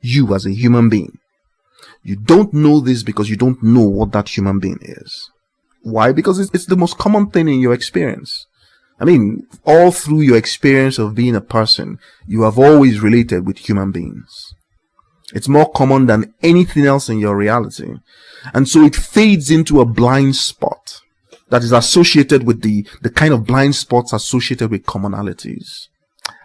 You as a human being. You don't know this because you don't know what that human being is. Why? Because it's the most common thing in your experience. I mean, all through your experience of being a person, you have always related with human beings. It's more common than anything else in your reality. And so it fades into a blind spot that is associated with the kind of blind spots associated with commonalities.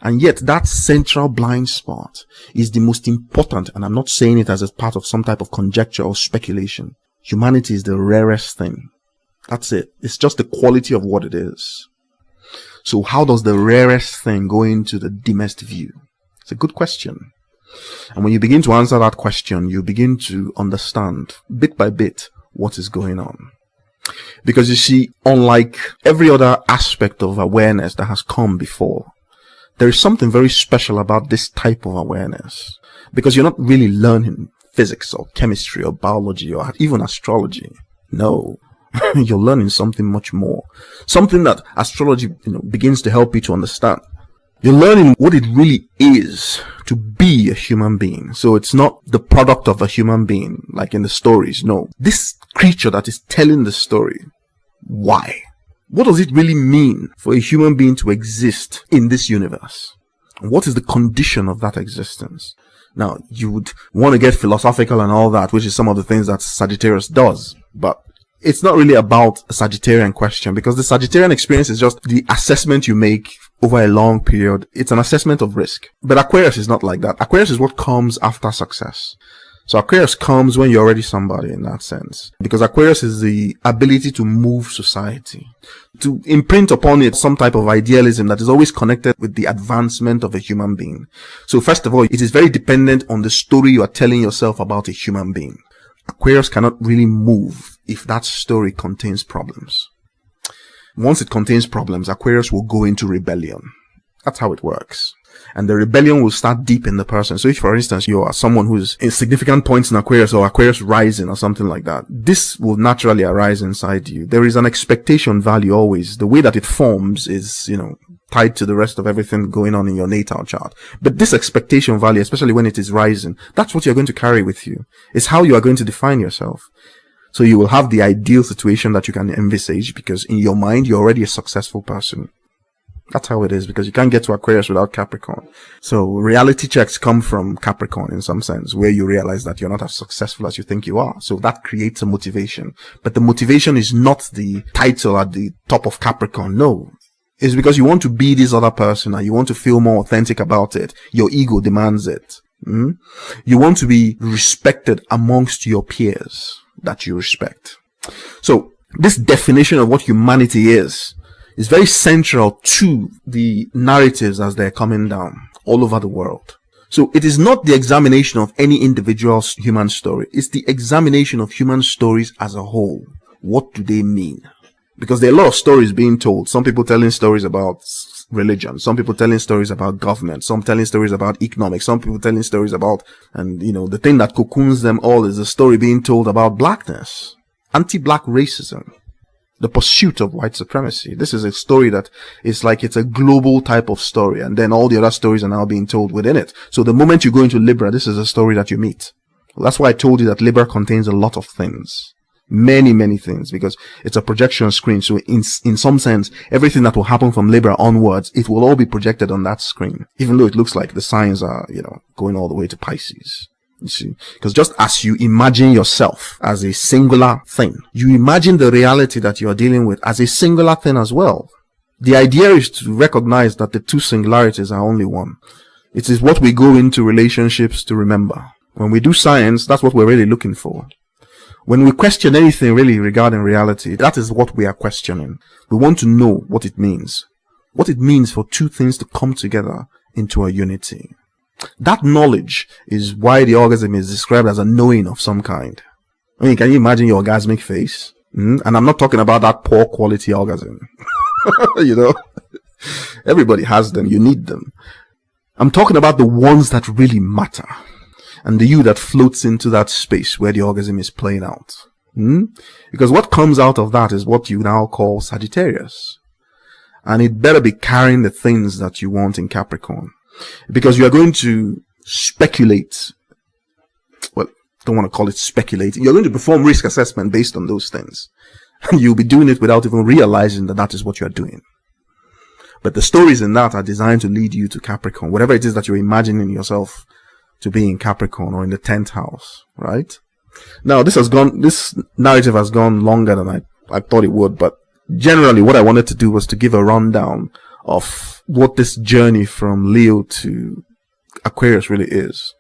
And yet that central blind spot is the most important, and I'm not saying it as a part of some type of conjecture or speculation. Humanity is the rarest thing. That's it. It's just the quality of what it is. So how does the rarest thing go into the dimmest view? It's a good question. And when you begin to answer that question, you begin to understand bit by bit what is going on. Because you see, unlike every other aspect of awareness that has come before, there is something very special about this type of awareness. Because you're not really learning physics or chemistry or biology or even astrology. No. You're learning something much more. Something that astrology, begins to help you to understand. You're learning what it really is to be a human being. So it's not the product of a human being, like in the stories. No. This creature that is telling the story. Why? What does it really mean for a human being to exist in this universe? What is the condition of that existence? Now, you would want to get philosophical and all that, which is some of the things that Sagittarius does. But it's not really about a Sagittarian question, because the Sagittarian experience is just the assessment you make over a long period. It's an assessment of risk. But Aquarius is not like that. Aquarius is what comes after success. So Aquarius comes when you're already somebody in that sense. Because Aquarius is the ability to move society, to imprint upon it some type of idealism that is always connected with the advancement of a human being. So first of all, it is very dependent on the story you are telling yourself about a human being. Aquarius cannot really move if that story contains problems. Once it contains problems, Aquarius will go into rebellion. That's how it works. And the rebellion will start deep in the person. So if, for instance, you are someone who's in significant points in Aquarius or Aquarius rising or something like that, this will naturally arise inside you. There is an expectation value always. The way that it forms is, tied to the rest of everything going on in your natal chart. But this expectation value, especially when it is rising, that's what you're going to carry with you. It's how you are going to define yourself. So you will have the ideal situation that you can envisage, because in your mind, you're already a successful person. That's how it is, because you can't get to Aquarius without Capricorn. So reality checks come from Capricorn in some sense, where you realize that you're not as successful as you think you are. So that creates a motivation. But the motivation is not the title at the top of Capricorn. No. It's because you want to be this other person and you want to feel more authentic about it. Your ego demands it. You want to be respected amongst your peers that you respect. So this definition of what humanity is very central to the narratives as they're coming down all over the world. So it is not the examination of any individual human story. It's the examination of human stories as a whole. What do they mean? Because there are a lot of stories being told. Some people telling stories about religion. Some people telling stories about government. Some telling stories about economics. Some people telling stories about, and the thing that cocoons them all is a story being told about blackness, anti-black racism, the pursuit of white supremacy. This is a story that is like it's a global type of story, and then all the other stories are now being told within it. So the moment you go into Libra, this is a story that you meet. Well, that's why I told you that Libra contains a lot of things. Many, many things, because it's a projection screen. So in some sense, everything that will happen from Libra onwards, it will all be projected on that screen, even though it looks like the signs are, going all the way to Pisces. You see, because just as you imagine yourself as a singular thing, you imagine the reality that you are dealing with as a singular thing as well. The idea is to recognize that the two singularities are only one. It is what we go into relationships to remember. When we do science, that's what we're really looking for. When we question anything really regarding reality, that is what we are questioning. We want to know what it means. What it means for two things to come together into a unity. That knowledge is why the orgasm is described as a knowing of some kind. I mean, can you imagine your orgasmic face? And I'm not talking about that poor quality orgasm. Everybody has them. You need them. I'm talking about the ones that really matter. And the you that floats into that space where the orgasm is playing out. Because what comes out of that is what you now call Sagittarius. And it better be carrying the things that you want in Capricorn. Because you are going to speculate don't want to call it speculating. You're going to perform risk assessment based on those things. And you'll be doing it without even realizing that that is what you're doing. But the stories in that are designed to lead you to Capricorn, whatever it is that you're imagining yourself to be in Capricorn or in the 10th house, right? Now, this narrative has gone longer than I thought it would, but generally what I wanted to do was to give a rundown of what this journey from Leo to Aquarius really is.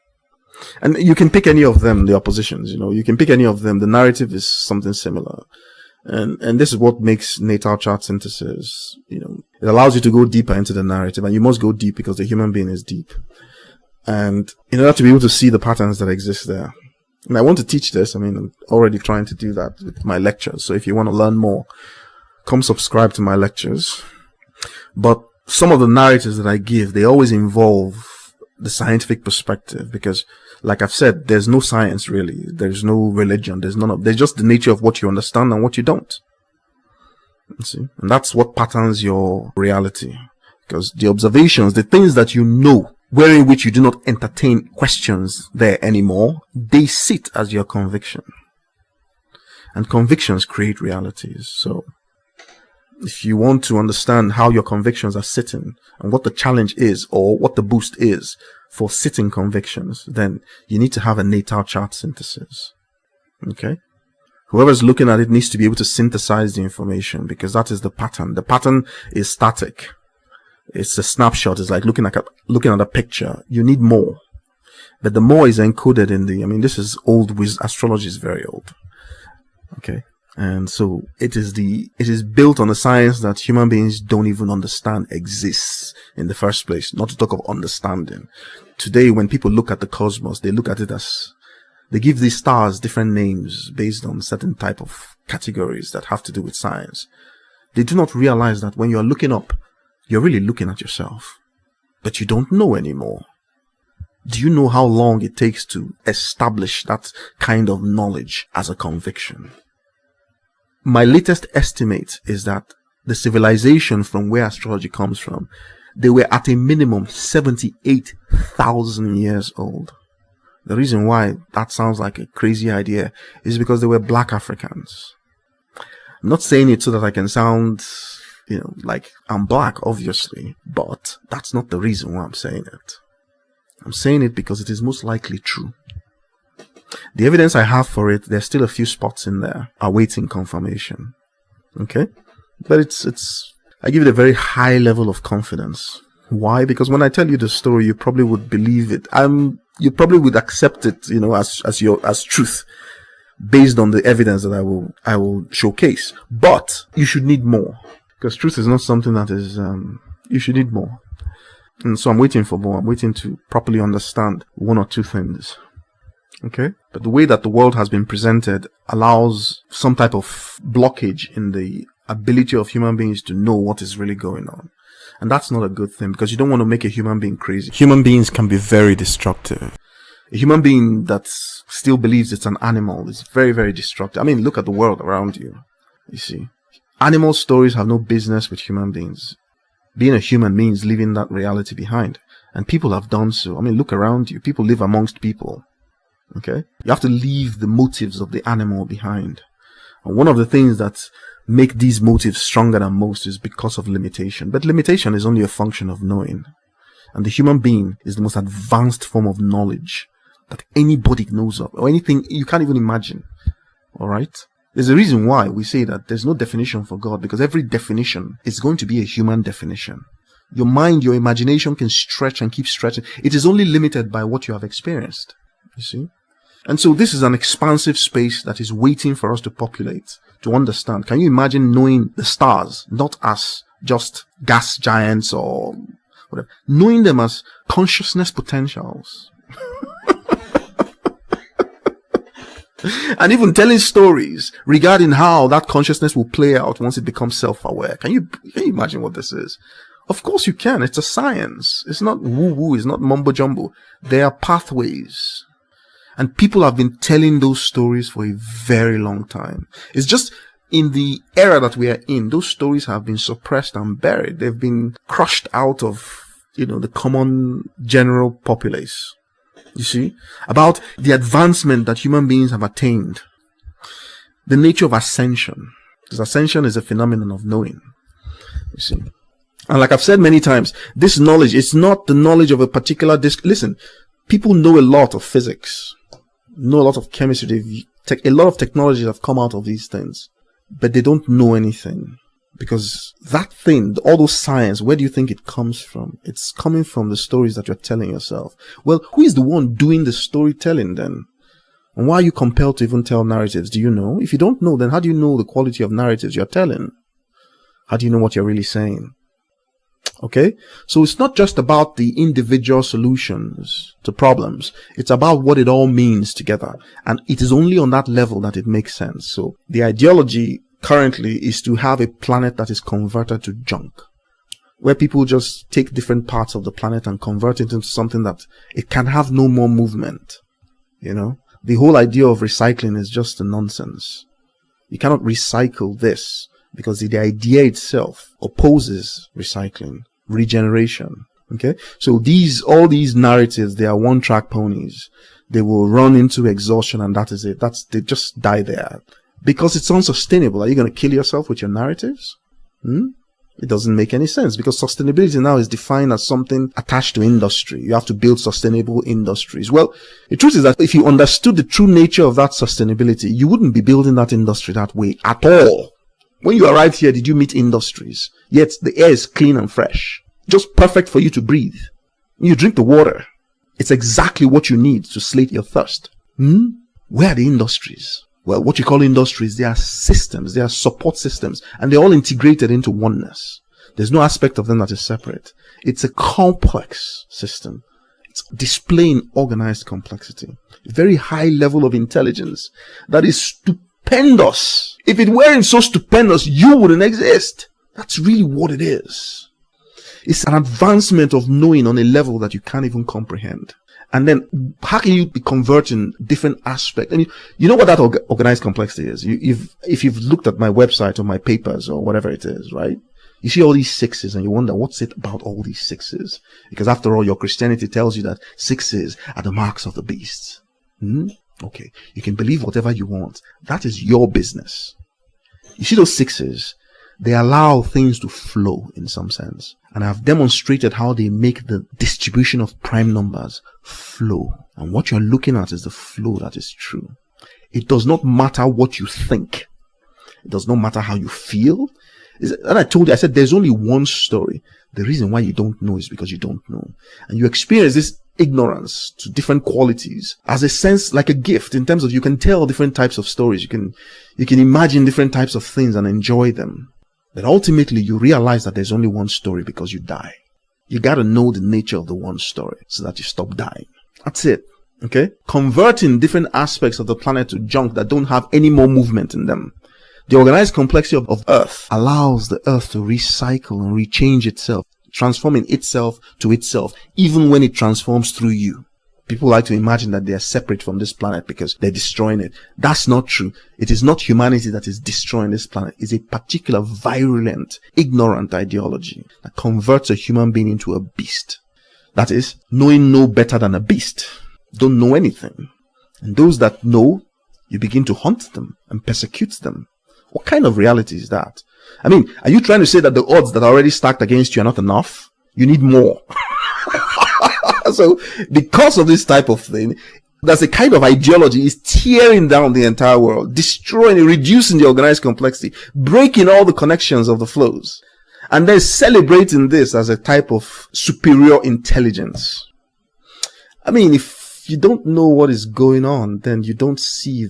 And you can pick any of them, the oppositions, you can pick any of them. The narrative is something similar. And this is what makes natal chart synthesis, it allows you to go deeper into the narrative, and you must go deep because the human being is deep. And in order to be able to see the patterns that exist there. And I want to teach this. I'm already trying to do that with my lectures. So if you want to learn more, come subscribe to my lectures. But some of the narratives that I give, they always involve the scientific perspective, because like I've said, there's no science really. There's no religion. There's just the nature of what you understand and what you don't. You see? And that's what patterns your reality. Because the observations, the things that you know, wherein which you do not entertain questions there anymore, they sit as your conviction. And convictions create realities. So if you want to understand how your convictions are sitting and what the challenge is or what the boost is for sitting convictions, then you need to have a natal chart synthesis. Okay? Whoever's looking at it needs to be able to synthesize the information, because that is the pattern. The pattern is static. It's a snapshot. It's like looking at a picture. You need more. But the more is encoded in this is old. Astrology is very old. Okay? And so it is built on a science that human beings don't even understand exists in the first place, not to talk of understanding. Today, when people look at the cosmos, they look at it as, they give these stars different names based on certain type of categories that have to do with science. They do not realize that when you're looking up, you're really looking at yourself, but you don't know anymore. Do you know how long it takes to establish that kind of knowledge as a conviction? My latest estimate is that the civilization from where astrology comes from, they were at a minimum 78,000 years old. The reason why that sounds like a crazy idea is because they were black Africans. I'm not saying it so that I can sound, like I'm black, obviously, but that's not the reason why I'm saying it. I'm saying it because it is most likely true. The evidence I have for it, there's still a few spots in there awaiting confirmation. Okay? But I give it a very high level of confidence. Why? Because when I tell you the story, you probably would believe it. You probably would accept it, as truth, based on the evidence that I will showcase. But you should need more, because truth is not something that is. You should need more, and so I'm waiting for more. I'm waiting to properly understand one or two things. Okay? But the way that the world has been presented allows some type of blockage in the ability of human beings to know what is really going on. And that's not a good thing, because you don't want to make a human being crazy. Human beings can be very destructive. A human being that still believes it's an animal is very, very destructive. Look at the world around you. You see, animal stories have no business with human beings. Being a human means leaving that reality behind. And people have done so. Look around you. People live amongst people. Okay? You have to leave the motives of the animal behind. And one of the things that make these motives stronger than most is because of limitation. But limitation is only a function of knowing. And the human being is the most advanced form of knowledge that anybody knows of, or anything you can't even imagine. Alright? There's a reason why we say that there's no definition for God, because every definition is going to be a human definition. Your mind, your imagination can stretch and keep stretching. It is only limited by what you have experienced. You see? And so this is an expansive space that is waiting for us to populate, to understand. Can you imagine knowing the stars, not as just gas giants or whatever, knowing them as consciousness potentials? And even telling stories regarding how that consciousness will play out once it becomes self-aware. Can you imagine what this is? Of course you can. It's a science. It's not woo-woo. It's not mumbo-jumbo. There are pathways. And people have been telling those stories for a very long time. It's just in the era that we are in, those stories have been suppressed and buried. They've been crushed out of, the common general populace. You see? About the advancement that human beings have attained. The nature of ascension. Because ascension is a phenomenon of knowing. You see? And like I've said many times, this knowledge is not the knowledge of a particular Listen, people know a lot of physics, know a lot of chemistry. A lot of technologies have come out of these things, but they don't know anything. Because that thing, all those science, where do you think it comes from? It's coming from the stories that you're telling yourself. Well, who is the one doing the storytelling then? And why are you compelled to even tell narratives? Do you know? If you don't know, then how do you know the quality of narratives you're telling? How do you know what you're really saying? Okay? So it's not just about the individual solutions to problems. It's about what it all means together. And it is only on that level that it makes sense. So the ideology currently is to have a planet that is converted to junk, where people just take different parts of the planet and convert it into something that it can have no more movement. You know, the whole idea of recycling is just a nonsense. You cannot recycle this because the idea itself opposes recycling, regeneration. Okay, so all these narratives, they are one-track ponies. They will run into exhaustion, and that is it. They just die there. Because it's unsustainable. Are you going to kill yourself with your narratives? It doesn't make any sense, because sustainability now is defined as something attached to industry. You have to build sustainable industries. Well, the truth is that if you understood the true nature of that sustainability, you wouldn't be building that industry that way at all. When you arrived here, did you meet industries? Yet the air is clean and fresh, just perfect for you to breathe. You drink the water. It's exactly what you need to slake your thirst. Where are the industries? Well, what you call industries, they are systems, they are support systems, and they're all integrated into oneness. There's no aspect of them that is separate. It's a complex system. It's displaying organized complexity. A very high level of intelligence that is stupendous. If it weren't so stupendous, you wouldn't exist. That's really what it is. It's an advancement of knowing on a level that you can't even comprehend. And then how can you be converting different aspects? And you know what that organized complexity is? If you've looked at my website or my papers or whatever it is, right? You see all these sixes and you wonder, what's it about all these sixes? Because after all, your Christianity tells you that sixes are the marks of the beast. Okay. You can believe whatever you want. That is your business. You see those sixes? They allow things to flow in some sense. And I've demonstrated how they make the distribution of prime numbers flow. And what you're looking at is the flow that is true. It does not matter what you think. It does not matter how you feel. And I told you, I said, there's only one story. The reason why you don't know is because you don't know. And you experience this ignorance to different qualities as a sense, like a gift, in terms of you can tell different types of stories. You can imagine different types of things and enjoy them. But ultimately, you realize that there's only one story because you die. You got to know the nature of the one story so that you stop dying. That's it. Okay? Converting different aspects of the planet to junk that don't have any more movement in them. The organized complexity of Earth allows the Earth to recycle and rechange itself, transforming itself to itself, even when it transforms through you. People like to imagine that they are separate from this planet because they're destroying it. That's not true. It is not humanity that is destroying this planet. It's a particular virulent, ignorant ideology that converts a human being into a beast. That is, knowing no better than a beast. Don't know anything. And those that know, you begin to hunt them and persecute them. What kind of reality is that? I mean, are you trying to say that the odds that are already stacked against you are not enough? You need more. So, because of this type of thing, that's a kind of ideology is tearing down the entire world, destroying it, reducing the organized complexity, breaking all the connections of the flows, and then celebrating this as a type of superior intelligence. I mean, if you don't know what is going on, then you don't see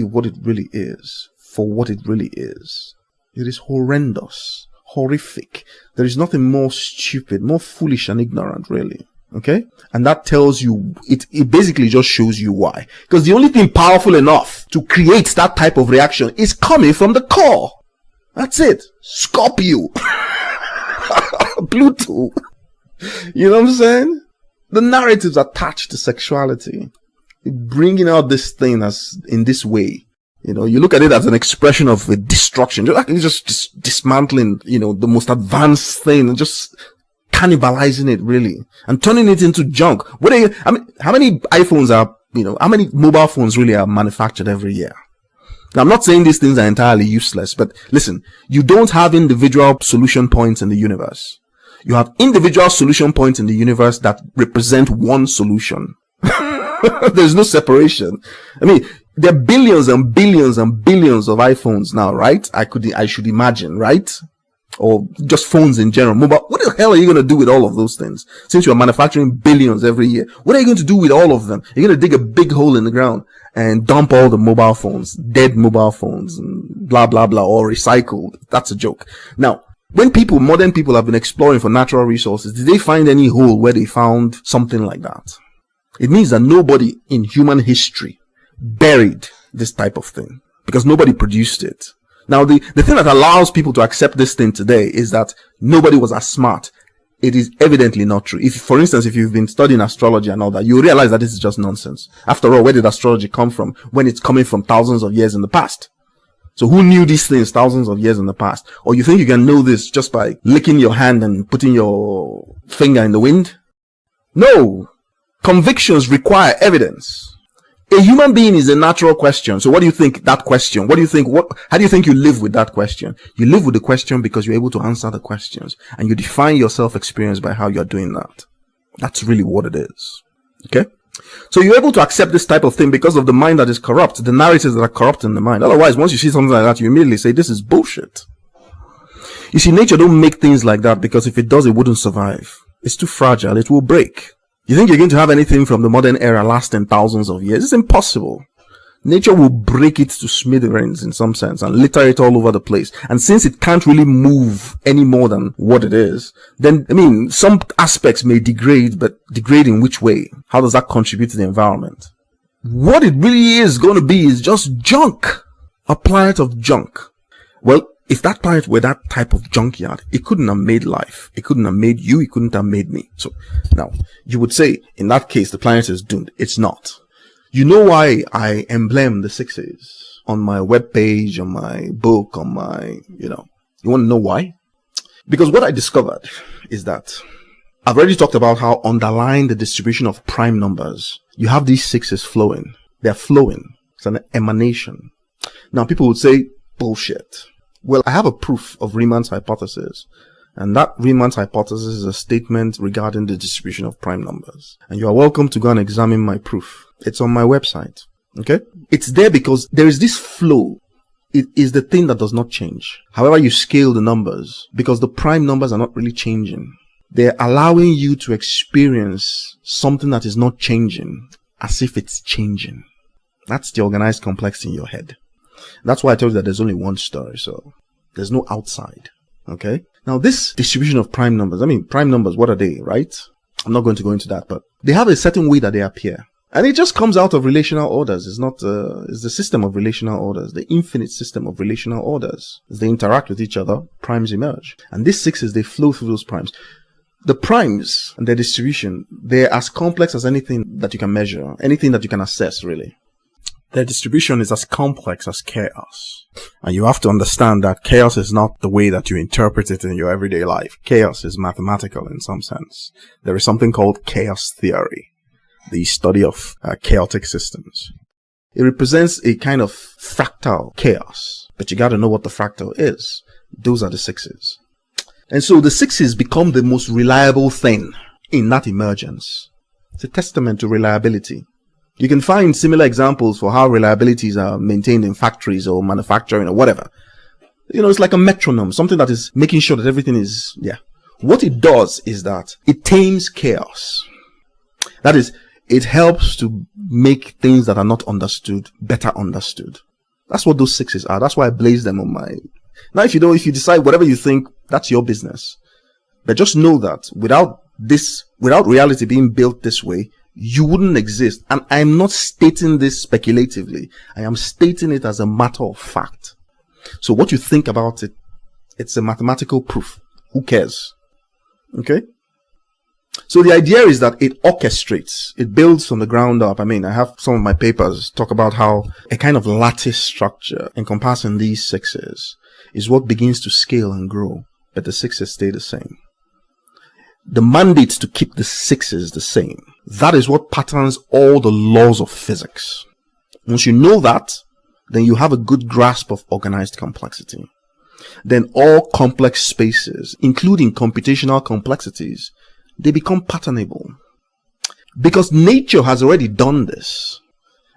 what it really is for what it really is. It is horrendous. Horrific. There is nothing more stupid, more foolish and ignorant, really. Okay? And that tells you, it basically just shows you why. Because the only thing powerful enough to create that type of reaction is coming from the core. That's it. Scorpio. Pluto. You know what I'm saying? The narratives attached to sexuality, bringing out this thing as in this way. You know, you look at it as an expression of a destruction, just dismantling, the most advanced thing, and just cannibalizing it really and turning it into junk. I mean, how many iPhones are, how many mobile phones really are manufactured every year? Now, I'm not saying these things are entirely useless, but listen, you don't have individual solution points in the universe. You have individual solution points in the universe that represent one solution. There's no separation. I mean, there are billions and billions and billions of iPhones now, right? I should imagine, right? Or just phones in general. Mobile. What the hell are you going to do with all of those things? Since you're manufacturing billions every year, what are you going to do with all of them? You're going to dig a big hole in the ground and dump all the mobile phones, dead mobile phones, and blah, blah, blah, or recycled. That's a joke. Now, when modern people have been exploring for natural resources, did they find any hole where they found something like that? It means that nobody in human history buried this type of thing because nobody produced it. Now, the thing that allows people to accept this thing today is that nobody was as smart. It is evidently not true. If, for instance, if you've been studying astrology and all that, you realize that this is just nonsense. After all, where did astrology come from when it's coming from thousands of years in the past? So who knew these things thousands of years in the past? Or you think you can know this just by licking your hand and putting your finger in the wind? No. Convictions require evidence. A human being is a natural question. So what do you think that question? How do you think you live with that question? You live with the question because you're able to answer the questions and you define your self-experience by how you're doing that. That's really what it is. Okay? So you're able to accept this type of thing because of the mind that is corrupt, the narratives that are corrupt in the mind. Otherwise, once you see something like that, you immediately say, this is bullshit. You see, nature don't make things like that because if it does, it wouldn't survive. It's too fragile. It will break. You think you're going to have anything from the modern era lasting thousands of years? It's impossible. Nature will break it to smithereens in some sense and litter it all over the place. And since it can't really move any more than what it is, then, some aspects may degrade, but degrade in which way? How does that contribute to the environment? What it really is going to be is just junk. A planet of junk. Well, if that planet were that type of junkyard, it couldn't have made life. It couldn't have made you. It couldn't have made me. So now you would say, in that case, the planet is doomed. It's not. You know why I emblem the sixes on my webpage, on my book, on my, you want to know why? Because what I discovered is that I've already talked about how underlying the distribution of prime numbers, you have these sixes flowing. They're flowing. It's an emanation. Now people would say, bullshit. Well, I have a proof of Riemann's hypothesis. And that Riemann's hypothesis is a statement regarding the distribution of prime numbers. And you are welcome to go and examine my proof. It's on my website. Okay? It's there because there is this flow. It is the thing that does not change. However you scale the numbers, because the prime numbers are not really changing. They're allowing you to experience something that is not changing as if it's changing. That's the organized complexity in your head. That's why I told you that there's only one story, so there's no outside. Okay? Now this distribution of prime numbers, prime numbers, what are they, right? I'm not going to go into that, but they have a certain way that they appear. And it just comes out of relational orders. It's not, it's the system of relational orders, the infinite system of relational orders. As they interact with each other, primes emerge. And these sixes, they flow through those primes. The primes and their distribution, they're as complex as anything that you can measure, anything that you can assess, really. Their distribution is as complex as chaos. And you have to understand that chaos is not the way that you interpret it in your everyday life. Chaos is mathematical in some sense. There is something called chaos theory, the study of chaotic systems. It represents a kind of fractal chaos, but you got to know what the fractal is. Those are the sixes. And so the sixes become the most reliable thing in that emergence. It's a testament to reliability. You can find similar examples for how reliabilities are maintained in factories or manufacturing or whatever. It's like a metronome, something that is making sure that everything is, What it does is that it tames chaos. That is, it helps to make things that are not understood better understood. That's what those sixes are. That's why I blaze them on my... Now, if you decide whatever you think, that's your business. But just know that without reality being built this way, you wouldn't exist. And I'm not stating this speculatively. I am stating it as a matter of fact. So what you think about it, it's a mathematical proof. Who cares? Okay? So the idea is that it orchestrates. It builds from the ground up. I have some of my papers talk about how a kind of lattice structure encompassing these sixes is what begins to scale and grow, but the sixes stay the same. the mandate to keep the sixes the same. That is what patterns all the laws of physics. Once you know that, then you have a good grasp of organized complexity. Then all complex spaces, including computational complexities, they become patternable. Because nature has already done this.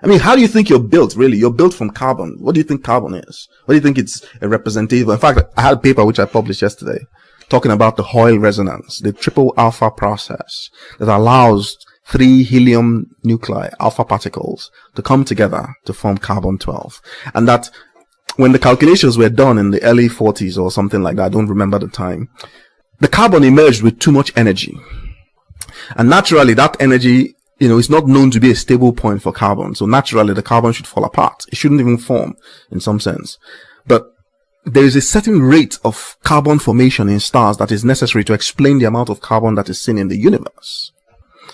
I mean, how do you think you're built, really? You're built from carbon. What do you think carbon is? What do you think it's a representative? In fact, I had a paper which I published yesterday talking about the Hoyle resonance, the triple alpha process that allows 3 helium nuclei, alpha particles, to come together to form carbon-12. And that when the calculations were done in the early 40s or something like that, I don't remember the time, the carbon emerged with too much energy. And naturally, that energy, is not known to be a stable point for carbon. So naturally, the carbon should fall apart. It shouldn't even form in some sense. But there is a certain rate of carbon formation in stars that is necessary to explain the amount of carbon that is seen in the universe.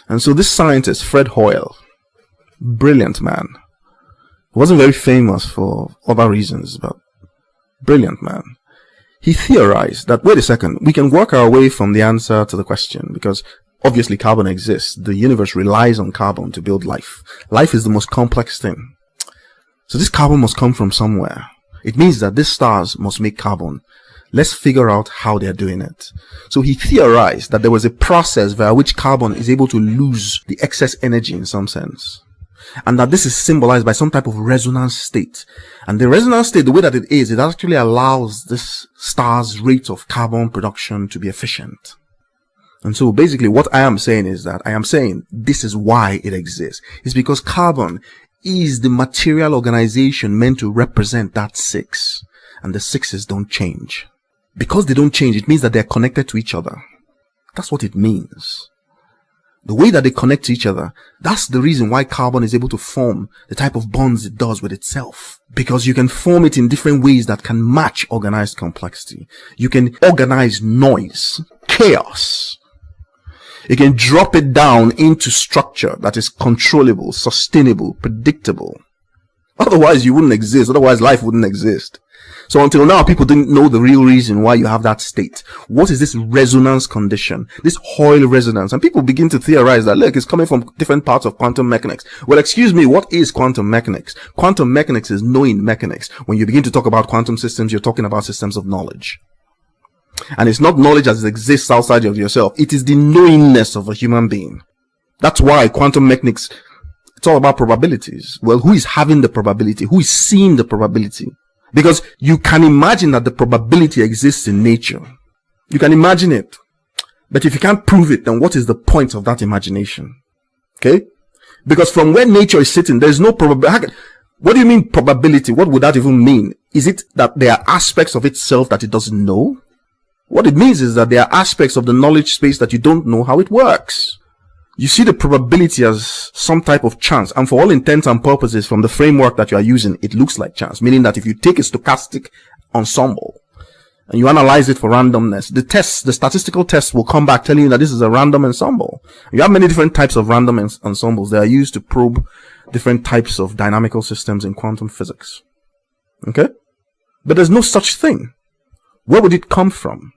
And so this scientist, Fred Hoyle, brilliant man, wasn't very famous for other reasons, but brilliant man. He theorized that, wait a second, we can work our way from the answer to the question, because obviously carbon exists. The universe relies on carbon to build life. Life is the most complex thing. So this carbon must come from somewhere. It means that these stars must make carbon. Let's figure out how they're doing it. So he theorized that there was a process via which carbon is able to lose the excess energy in some sense. And that this is symbolized by some type of resonance state. And the resonance state, the way that it is, it actually allows this star's rate of carbon production to be efficient. And so basically what I am saying is that I am saying this is why it exists. It's because carbon is the material organization meant to represent that 6. And the 6s don't change. Because they don't change, it means that they're connected to each other. That's what it means. The way that they connect to each other, that's the reason why carbon is able to form the type of bonds it does with itself. Because you can form it in different ways that can match organized complexity. You can organize noise, chaos. You can drop it down into structure that is controllable, sustainable, predictable. Otherwise, you wouldn't exist. Otherwise, life wouldn't exist. So until now, people didn't know the real reason why you have that state. What is this resonance condition? This Hoyle resonance? And people begin to theorize that, look, it's coming from different parts of quantum mechanics. Well, excuse me, what is quantum mechanics? Quantum mechanics is knowing mechanics. When you begin to talk about quantum systems, you're talking about systems of knowledge. And it's not knowledge as it exists outside of yourself. It is the knowingness of a human being. That's why quantum mechanics, it's all about probabilities. Well, who is having the probability? Who is seeing the probability? Because you can imagine that the probability exists in nature. You can imagine it. But if you can't prove it, then what is the point of that imagination? Okay? Because from where nature is sitting, there is no probability. What do you mean probability? What would that even mean? Is it that there are aspects of itself that it doesn't know? What it means is that there are aspects of the knowledge space that you don't know how it works. You see the probability as some type of chance, and for all intents and purposes, from the framework that you are using, it looks like chance, meaning that if you take a stochastic ensemble and you analyze it for randomness, the statistical test will come back telling you that this is a random ensemble. You have many different types of random ensembles that are used to probe different types of dynamical systems in quantum physics. Okay? But there's no such thing. Where would it come from?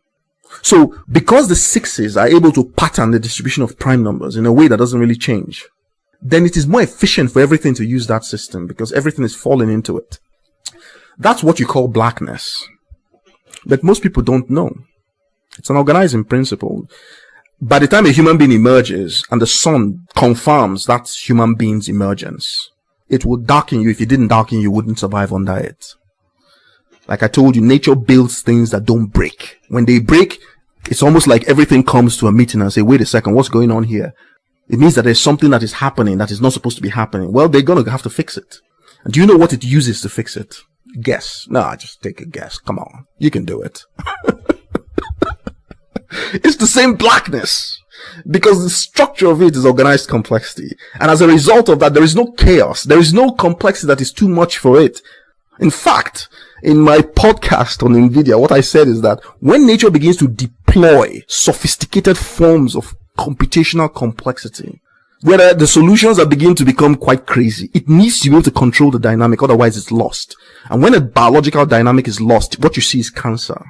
So, because the 6s are able to pattern the distribution of prime numbers in a way that doesn't really change, then it is more efficient for everything to use that system because everything is falling into it. That's what you call blackness. But most people don't know. It's an organizing principle. By the time a human being emerges and the sun confirms that human being's emergence, it will darken you. If it didn't darken you, you wouldn't survive under it. Like I told you, nature builds things that don't break. When they break, it's almost like everything comes to a meeting and say, wait a second, what's going on here? It means that there's something that is happening that is not supposed to be happening. Well, they're going to have to fix it. And do you know what it uses to fix it? Guess. No, just take a guess. Come on. You can do it. It's the same blackness. Because the structure of it is organized complexity. And as a result of that, there is no chaos. There is no complexity that is too much for it. In fact, in my podcast on NVIDIA, what I said is that when nature begins to deploy sophisticated forms of computational complexity, where the solutions are beginning to become quite crazy, it needs to be able to control the dynamic, otherwise it's lost. And when a biological dynamic is lost, what you see is cancer.